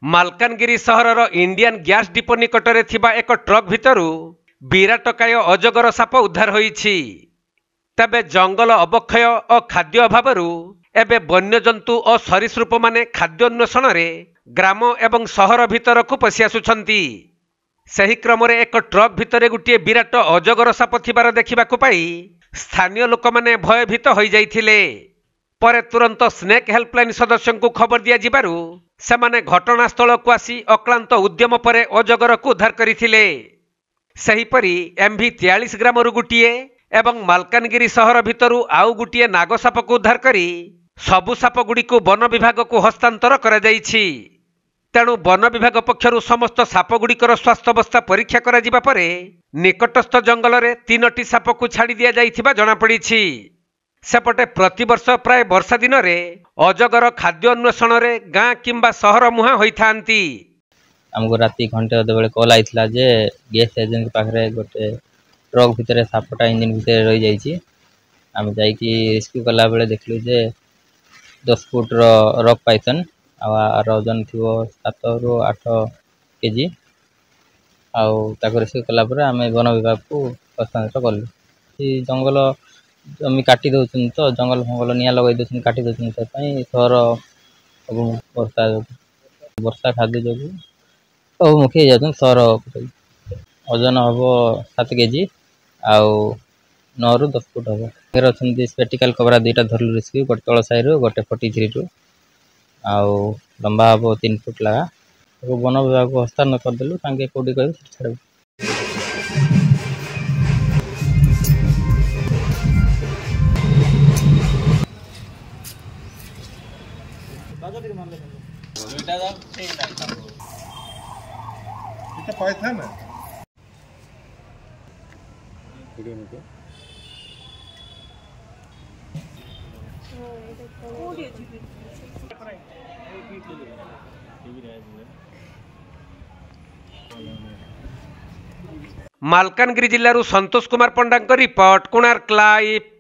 ମାଲକାନଗିରି ସହରର Indian gas depot ନିକଟରେ ଥିବା ଏକ ଟ୍ରକ୍ ଭିତରୁ ବିରାଟକାୟ ଅଜଗର ସାପ ଉଦ୍ଧାର ହୋଇଛି। ତେବେ ଜଙ୍ଗଲ ଅବକ୍ଷୟ ଓ ଖାଦ୍ୟ ଅଭାବରୁ ଏବେ ବନ୍ୟଜନ୍ତୁ ଓ ସରୀସୃପମାନେ ଖାଦ୍ୟ ଅନ୍ୱେଷଣରେ ଗ୍ରାମ ଏବଂ ସହର ଭିତରକୁ ପଶି ଆସୁଛନ୍ତି। ସେହି କ୍ରମରେ ଏକ ଟ୍ରକ୍ ଭିତରେ ଗୋଟିଏ ବିରାଟ ଅଜଗର ସାପ ଥିବାର ଦେଖିବାକୁ ପାଇ ସ୍ଥାନୀୟ ଲୋକମାନେ ଭୟଭୀତ ହୋଇଯାଇଥିଲେ। ପରେ ତୁରନ୍ତ ସ୍ନେକ୍ ହେଲ୍ପଲାଇନ୍ ସଦସ୍ୟଙ୍କୁ ଖବର ଦିଆଯିବାରୁ ସେମାନେ ଘଟଣାସ୍ଥଳକୁ ଆସି ଅକ୍ଳାନ୍ତ ଉଦ୍ୟମ ପରେ ଅଜଗରକୁ ଉଦ୍ଧାର କରିଥିଲେ। ସେହିପରି MV43 ଗ୍ରାମରୁ ଗୋଟିଏ ଏବଂ ମାଲକାନଗିରି ସହର ଭିତରୁ ଆଉ ଗୋଟିଏ ନାଗସାପକୁ ଉଦ୍ଧାର କରି ସବୁ ସାପଗୁଡ଼ିକୁ ବନ ବିଭାଗକୁ ହସ୍ତାନ୍ତର କରାଯାଇଛି। ତେଣୁ ବନ ବିଭାଗ ପକ୍ଷରୁ ସମସ୍ତ ସାପଗୁଡ଼ିକର ସ୍ୱାସ୍ଥ୍ୟାବସ୍ଥା ପରୀକ୍ଷା କରାଯିବା ପରେ ନିକଟସ୍ଥ ଜଙ୍ଗଲରେ 3ଟି ସାପକୁ ଛାଡ଼ି ଦିଆଯାଇଥିବା ଜଣାପଡ଼ିଛି। ସେପଟେ ପ୍ରତିବର୍ଷ ପ୍ରାୟ ବର୍ଷା ଦିନରେ ଅଜଗର ଖାଦ୍ୟ ଅନ୍ୱେଷଣରେ ଗାଁ କିମ୍ବା ସହର ମୁହାଁ ହୋଇଥାନ୍ତି। ଆମକୁ ରାତି ଘଣ୍ଟେ ଅଧେ ବେଳେ କଲ୍ आइଥିଲା ଯେ ଗ୍ୟାସ୍ ଏଜେନ୍ସି ପାଖରେ ଗୋଟେ ଟ୍ରକ୍ ଭିତରେ ସାପଟା ଇଞ୍ଜିନ୍ ଭିତରେ ରହିଯାଇଛି। ଆମେ ଯାଇକି ରେସ୍କ୍ୟୁ କଲାବେଳେ ଦେଖିଲୁ ଯେ 10 ଫୁଟର ରକ୍ ପାଇଥନ୍ ଆଉ ଆର ଓଜନ ଥିବ 7 ରୁ 8 କେଜି। ଆଉ ତାକୁ ରେସ୍କ୍ୟୁ କଲା ପରେ ଆମେ ବନ ବିଭାଗକୁ ହସ୍ତାନ୍ତର କଲୁ। ଏ ଜଙ୍ଗଲ ଜମି କାଟି ଦେଉଛନ୍ତି ତ ଜଙ୍ଗଲ ଫଙ୍ଗଲ ନିଆଁ ଲଗାଇ ଦେଉଛନ୍ତି କାଟି ଦେଉଛନ୍ତି ସେଥିପାଇଁ ସହର ସବୁ ବର୍ଷା ଖାଦ୍ୟ ଯୋଗୁଁ ସବୁ ମୁଖୀ ହେଇଯାଉଛନ୍ତି ସହର। ଓଜନ ହେବ 7 କେଜି ଆଉ 9 ରୁ 10 ଫୁଟ ହେବ। ଏର ଅଛନ୍ତି ସ୍ପେଟିକାଲ୍ କବରା 2ଟା ଧରିଲୁ ରେସ୍କ୍ୟୁ, ଗୋଟେ ତଳ ସାଇରୁ ଗୋଟେ 43ରୁ ଆଉ ଲମ୍ବା ହେବ 3 ଫୁଟ ଲେଖା। ତାକୁ ବନ ବିଭାଗକୁ ହସ୍ତାନ୍ତର କରିଦେଲୁ, ତାଙ୍କେ କେଉଁଠି କହିବେ ସେଠି ଛାଡ଼ିବୁ। ମାଲକାନଗିରି ଜିଲ୍ଲାରୁ ସନ୍ତୋଷ କୁମାର ପଣ୍ଡାଙ୍କ ରିପୋର୍ଟ, କୋଣାର୍କ ଲାଇଭ୍।